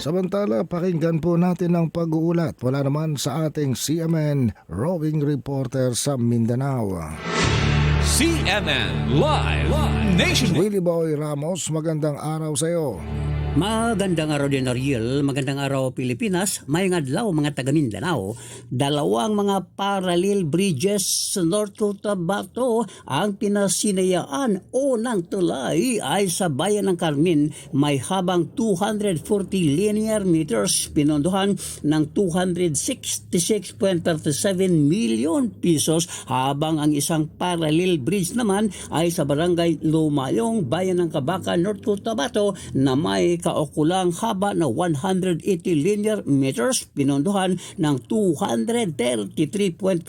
Samantala, pakinggan po natin ang pag-uulat mula naman sa ating CMN roving reporter sa Mindanao. CMN Live Nation. Willie Boy Ramos, magandang araw sa iyo. Magandang araw din, Ariel. Magandang araw, Pilipinas. Mayong adlaw, mga taga Mindanao. Dalawang mga parallel bridges sa North Cotabato ang pinasinayaan o ng tulay ay sa bayan ng Carmen. May habang 240 linear meters, pinondohan ng 266.37 million pesos, habang ang isang parallel bridge naman ay sa barangay Lumayong, bayan ng Cabaca, North Cotabato, na may kaukulang haba na 180 linear meters, pinondohan ng 233.42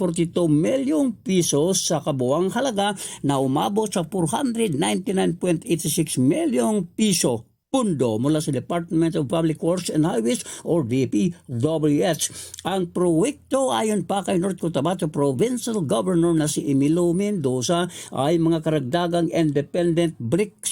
milyong pesos sa kabuwang halaga na umabot sa 499.86 milyong piso. Pundo mula sa Department of Public Works and Highways or DPWH. Ang proyekto ayon pa kay North Cotabato Provincial Governor na si Emilio Mendoza ay mga karagdagang independent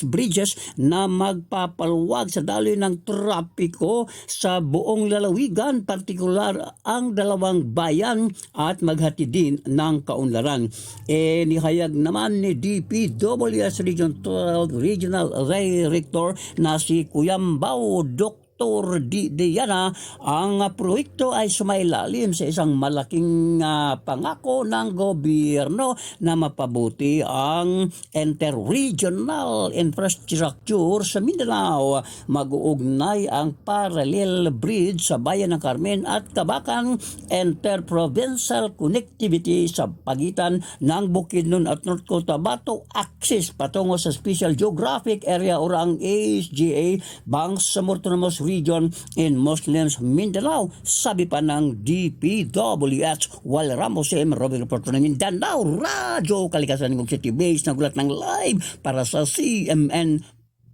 bridges na magpapaluwag sa daloy ng trapiko sa buong lalawigan, partikular ang dalawang bayan, at maghatid din ng kaunlaran. Nihayag naman ni DPWH Region 12 Regional Director na si Kuyambao Dr. Diana, ang proyekto ay sumailalim sa isang malaking pangako ng gobyerno na mapabuti ang interregional infrastructure sa Mindanao. Mag-uugnay ang parallel bridge sa bayan ng Carmen at Cabacan, interprovincial connectivity sa pagitan ng Bukidnon at North Cotabato, access patungo sa Special Geographic Area o ang ASGA, Bangsamoro Autonomous Region in Muslims Mindanao. Sabi pa ng DPWH. Wal Ramos, roving reporter ng Mindanao Radyo Kalikasan ng City Base, nagulat ng live para sa CMN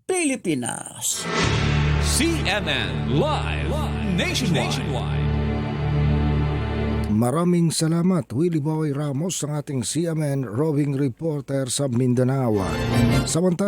Pilipinas. CMN Live Nationwide. Maraming salamat, Willie Boy Ramos, ang ating CMN roving reporter sa Mindanao. Samantala,